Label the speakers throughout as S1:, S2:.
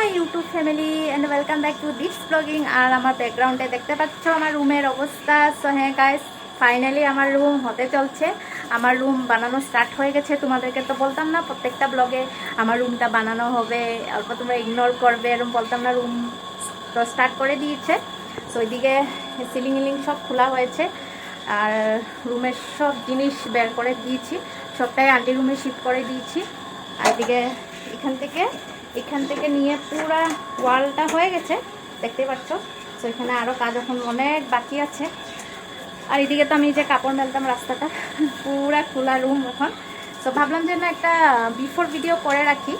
S1: My YouTube family and welcome back to this blogging. আর আমার ব্যাকগ্রাউন্ডে দেখতে পাচ্ছ আমার রুমের অবস্থা। সো হ্যাঁ গাইস, ফাইনালি আমার রুম হতে চলছে। আমার রুম বানানো স্টার্ট হয়ে গেছে। তোমাদেরকে তো বলতাম না প্রত্যেকটা ব্লগে আমার রুমটা বানানো হবে, অল্প তোমরা ইগনোর করবে এরকম বলতাম না। রুম তো স্টার্ট করে দিয়েছে। সো ওইদিকে সিলিং ইলিং সব খোলা হয়েছে আর রুমের সব জিনিস বের করে দিয়েছি, সবটাই আন্টি রুমে শিফট করে দিয়েছি। আর এদিকে এখান থেকে নিয়ে পুরা ওয়ালটা হয়ে গেছে, দেখতেই পাচ্ছ। তো এখানে আরও কাজ এখন অনেক বাকি আছে। আর এদিকে তো আমি যে কাপড় মেলতাম রাস্তাটা, পুরা খোলা রুম এখন। তো ভাবলাম যে না একটা বিফোর ভিডিও করে রাখি,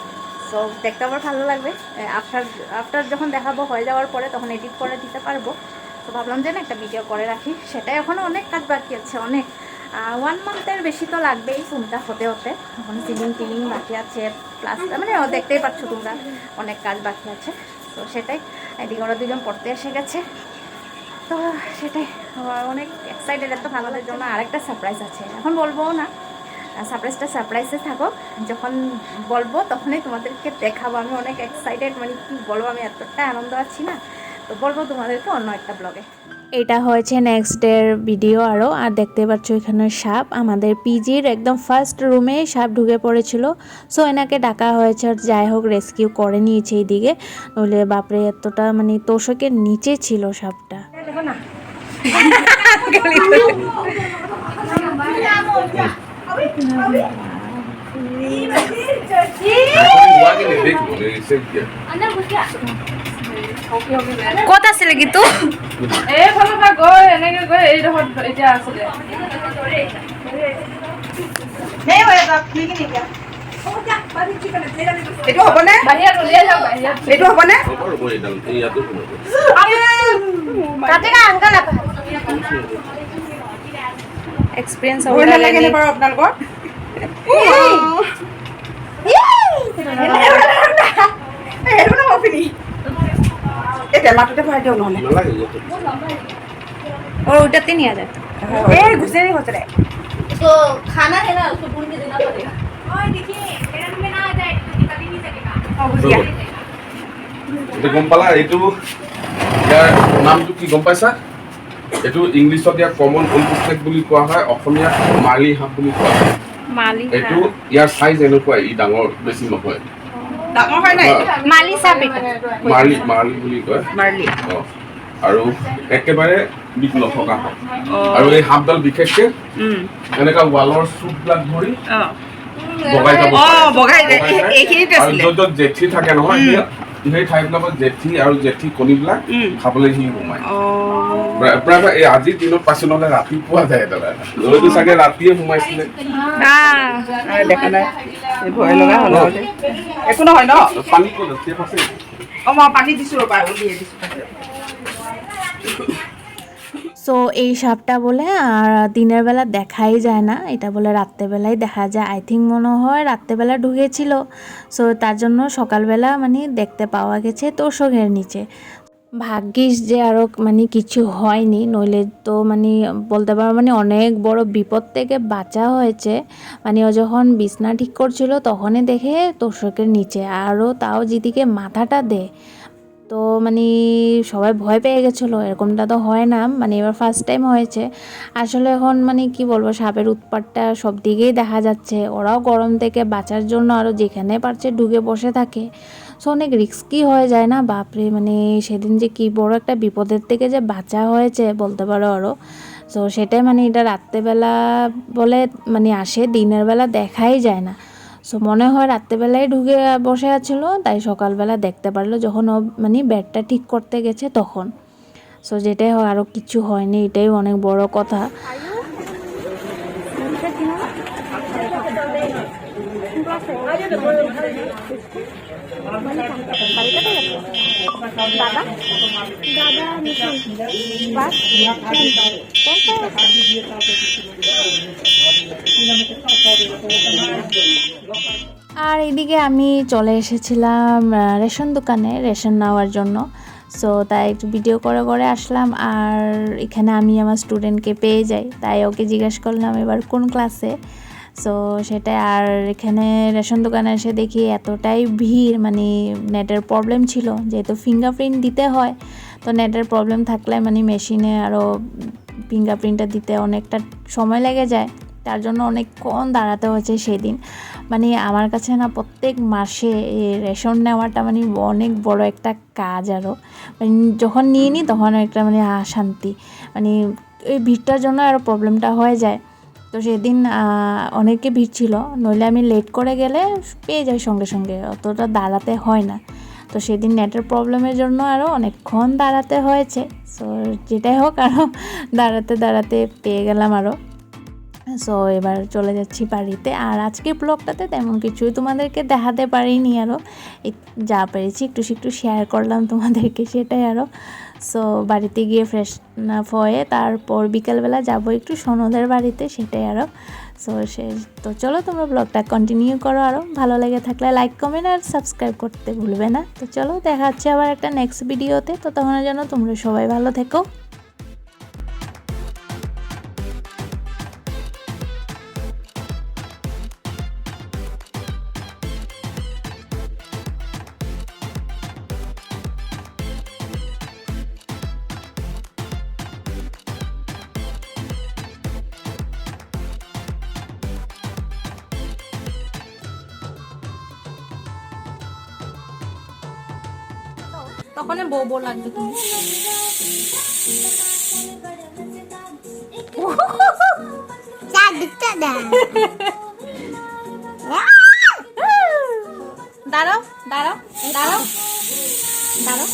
S1: তো দেখতে আবার ভালো লাগবে। আফটার যখন দেখাবো হয়ে যাওয়ার পরে তখন এডিট করে দিতে পারবো। তো ভাবলাম যে না একটা ভিডিও করে রাখি। সেটাই এখনও অনেক কাজ বাকি আছে, অনেক 1 মান্থের বেশি তো লাগবেই রুমটা হতে হতে। এখন সিলিং টিলিং বাকি আছে, প্লাস্টার, মানে দেখতেই পাচ্ছ তোমরা অনেক কাজ বাকি আছে। তো সেটাই, এদিকে ওরা দুজন পড়তে এসে গেছে। তো সেটাই অনেক এক্সাইটেড। এত ভালোদের জন্য আরেকটা সারপ্রাইজ আছে, এখন বলবো না, সারপ্রাইজটা সারপ্রাইজে থাকো, যখন বলবো তখনই তোমাদেরকে দেখাবো। আমি অনেক এক্সাইটেড, মানে কি বলবো, আমি এতটা আনন্দ আছি না। তো বলবো তোমাদেরকে অন্য একটা ব্লগে। এটা হয়েছে নেক্সট ডের ভিডিও আরও। আর দেখতে পাচ্ছ এখানে সাপ, আমাদের পিজির একদম ফার্স্ট রুমে সাপ ঢুকে পড়েছিল। সো এনাকে ডাকা হয়েছে, আর যাই হোক রেস্কিউ করে নিয়েছে এইদিকে। নইলে বাপরে এতটা মানে তোষকের নিচে ছিল সাপটা। ক'ত আছিলে কিন্তু
S2: এইফালৰ পৰা গৈ এনেকে গৈ এইডোখৰত এতিয়া আছিলে।
S3: এইটো হ'বনে?
S2: বাহিৰত উলিয়াই যাওক, বাহিৰত।
S3: এইটো হ'বনে?
S1: এক্সপিৰিয়েঞ্চ
S3: ভয় নালাগে নে বাৰু আপোনালোকৰ? এইটো নহ'ব পিনি। এই টেমাটোতে ভৰাই দিয়ক নহ'লে।
S1: और उठाते नहीं आ जाता।
S3: এই ঘুচে নি ঘচৰে।
S2: तो खाना है ना, उसको ढूंढ के देना पड़ेगा।
S1: ओए देखिए मेरा रूम में ना आ जाए तो निकल ही नहीं सकेगा।
S3: অঁ বুজিয়া।
S4: এইটো গম পালা? এইটো ইয়াৰ নামটো কি গম পাইছা? এইটো ইংলিছত ইয়াৰ কমন ইনফেক্ট বুলি কোৱা হয়, অসমীয়াত মালি সাপ বুলি কোৱা হয়।
S1: माली
S4: এইটো ইয়াৰ চাইজ এনেকুৱা, ই ডাঙৰ বেছি নহয়।
S3: ডাঙৰ হয় নাই?
S1: माली साहब बेटा
S4: মালি মালি বুলি কয়।
S3: মাৰলি।
S4: অঁ, আৰু একেবাৰে বিষ নথকা হয়। আৰু এই সাপডাল বিশেষকে এনেকুৱা ৱালৰ চুকবিলাক ধৰি
S3: অঁ
S4: বগাই যাব পাৰে।
S3: অঁ বগাই
S4: বগাই যায়।
S3: এইখিনিতে
S4: আৰু
S3: আছিলে।
S4: য'ত য'ত জেঠী থাকে নহয়, সেই ঠাইবিলাকত জেঠী আৰু জেঠী কণীবিলাক খাবলৈ সি সোমায়।
S3: অঁ
S4: প্ৰায় এই আজিৰ দিনত পাইছো, নহ'লে ৰাতিপুৱা যায় এটা হয়তো চাগে ৰাতিয়ে সোমাইছিলে।
S3: দেখা নাই, এই ভয় লগা হ'ল নহ'লে। একো নহয় ন?
S4: পানী ক'ত আছে? টেপ আছে?
S3: অঁ মই পানী দিছোঁ ৰ'বা, উলিয়াই দিছোঁ।
S1: সো এই সাপটা বলে আর দিনের বেলা দেখাই যায় না, এটা বলে রাত্রেবেলাই দেখা যায়। আই থিঙ্ক মনে হয় রাত্রেবেলা ঢুকেছিল। সো তার জন্য সকালবেলা মানে দেখতে পাওয়া গেছে তোষকের নিচে। ভাগ্যিস যে আরও মানে কিছু হয়নি, নইলে তো মানে বলতে পারো মানে অনেক বড় বিপদ থেকে বাঁচা হয়েছে। মানে ও যখন বিছনা ঠিক করছিল তখনই দেখে তোষকের নিচে, আরও তাও যেদিকে মাথাটা দেয়। তো মানে সবাই ভয় পেয়ে গেছিলো, এরকমটা তো হয় না, মানে এবার ফার্স্ট টাইম হয়েছে। আসলে এখন মানে কি বলবো, সাপের উৎপাতটা সব দিকেই দেখা যাচ্ছে। ওরাও গরম থেকে বাঁচার জন্য আরও যেখানে পারছে ঢুকে বসে থাকে। সো অনেক রিস্কি হয়ে যায় না বাপরে, মানে সেদিন যে কি বড় একটা বিপদের থেকে যে বাঁচা হয়েছে বলতে পারো আরও। সো সেটাই, মানে এটা রাত্রেবেলা বলে মানে আসে, দিনের বেলা দেখাই যায় না। সো মনে হয় রাত্রেবেলায় ঢুকে বসে আছিল, তাই সকালবেলা দেখতে পারলো যখন ও মানে বেডটা ঠিক করতে গেছে তখন। সো যেটাই হয়, আরও কিছু হয়নি, এটাই অনেক বড় কথা। আর এদিকে আমি চলে এসেছিলাম রেশন দোকানে রেশন নেওয়ার জন্য। সো তাই একটু ভিডিও করে করে আসলাম। আর এখানে আমি আমার স্টুডেন্টকে পেয়ে যাই, তাই ওকে জিজ্ঞেস করলাম এবার কোন ক্লাসে। সো সেটা আর এখানে রেশন দোকানে এসে দেখি এতটাই ভিড়, মানে নেটের প্রবলেম ছিল, যেহেতু ফিঙ্গারপ্রিন্ট দিতে হয়, তো নেটের প্রবলেম থাকলে মানে মেশিনে আরও ফিঙ্গারপ্রিন্টটা দিতে অনেকটা সময় লেগে যায়, তার জন্য অনেকক্ষণ দাঁড়াতে হয়েছে সেদিন। মানে আমার কাছে না প্রত্যেক মাসে এই রেশন নেওয়াটা মানে অনেক বড় একটা কাজ আরও, মানে যখন নিয়ে নিই তখন একটা মানে শান্তি, মানে এই ভিড়টার জন্য আরও প্রবলেমটা হয়ে যায়। তো সেদিন অনেকে ভিড় ছিল, নইলে আমি লেট করে গেলে পেয়ে যাই সঙ্গে সঙ্গে, অতটা দাঁড়াতে হয় না। তো সেদিন নেটের প্রবলেমের জন্য আরও অনেকক্ষণ দাঁড়াতে হয়েছে। সো যেটাই হোক আরও দাঁড়াতে দাঁড়াতে পেয়ে গেলাম আরও। সো এবার চলে যাচ্ছি বাড়িতে। আর আজকের ব্লগটাতে তেমন কিছুই তোমাদেরকে দেখাতে পারিনি, আরও যা পেরেছি একটু শেয়ার করলাম তোমাদেরকে, সেটাই আরও। সো বাড়িতে গিয়ে ফ্রেশ হয়ে তারপর বিকালবেলা যাব একটু সনদের বাড়িতে, সেটাই আরও। তো চলো তোমরা ব্লগটা কন্টিনিউ করো, আরও ভালো লেগে থাকলে লাইক কমেন্ট আর সাবস্ক্রাইব করতে ভুলবে না। তো চলো দেখা হচ্ছে আবার একটা নেক্সট ভিডিওতে, তো তখনের জন্য তোমরা সবাই ভালো থেকো। তখন বউ বউ লাগবে তুমি। দাঁড়াও দাঁড়াও দাঁড়াও দাঁড়াও,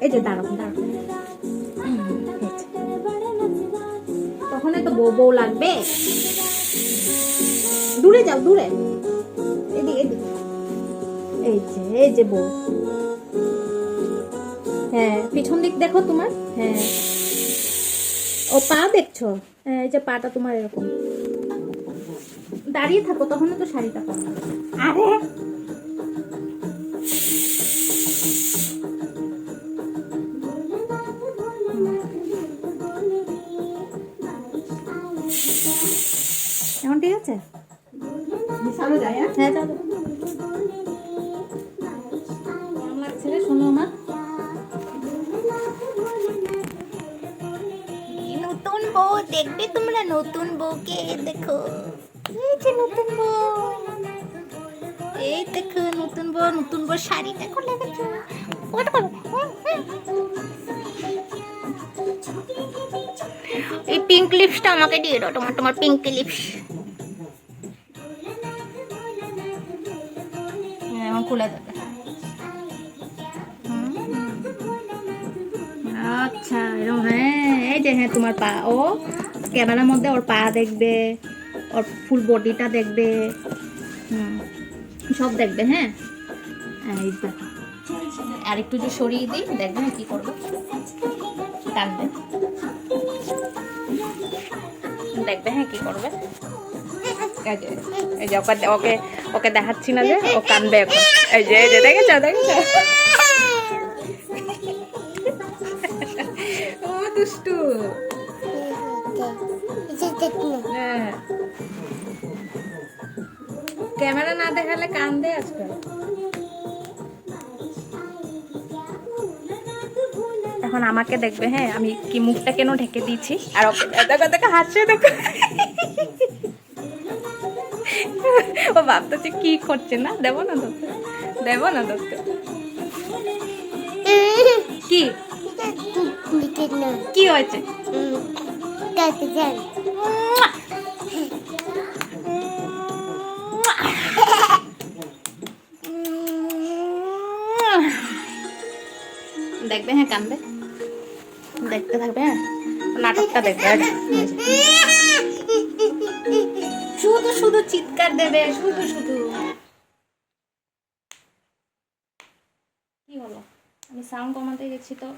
S1: এই যে দাঁড়াও দাঁড়াও, তখন তো বউ বউ লাগবে। দূরে যাও, দূরে, এদিকে এদিকে, এই যে বউ। হ্যাঁ পিছন দিক দেখো তোমার, হ্যাঁ ও পা দেখছো, হ্যাঁ এই যে পাটা তোমার এরকম দাঁড়িয়ে থাকো, তখন তো শাড়িটা পাবো। আরে এখন ঠিক আছে, হ্যাঁ যাবো। কেমন লাগছে রে শোনো আমার নতুন বউ? দেখবে তোমরা নতুন বউকে, দেখো এই যে নতুন বউ, এই দেখো নতুন বউ শাড়িটা খুলে গেছে। এই পিঙ্ক লিপসটা আমাকে দিয়ে দাও, তোমার পিঙ্ক লিপস। হ্যাঁ খুলে দেবে। আচ্ছা এরকম, হ্যাঁ এই যে হ্যাঁ তোমার পা, ও ক্যামেরার মধ্যে ওর পা দেখবে, ওর ফুল বডিটা দেখবে, সব দেখবে। হ্যাঁ এই দেখো, আর একটু যে সরিয়ে দিই, দেখবে কি করবে, কাঁদবে, দেখবে হ্যাঁ কি করবে। এই যে ওকে ওকে দেখাচ্ছি না যে ও কাঁদবে এখন, এই যে দেখেছো দেখেছো, ও দুষ্টু। হ্যাঁ ক্যামেরা না দেখালে কান্দে আজকাল। এখন আমাকে দেখবে, হ্যাঁ আমি কি মুখটা কেন ঢেকে দিয়েছি, আর ওকে দেখো দেখো হাসছে, দেখো ও ভাবতেছে কি করছে, না দেবো না ধরতে, দেবো না ধরতে। কি কি হয়েছে? দেখবে হ্যাঁ কান্দবে, দেখতে থাকবে, হ্যাঁ নাটকটা দেখবে, শুধু শুধু চিৎকার দেবে, শুধু শুধু। কি হলো, আমি সাউন্ড কমাতে গেছি তো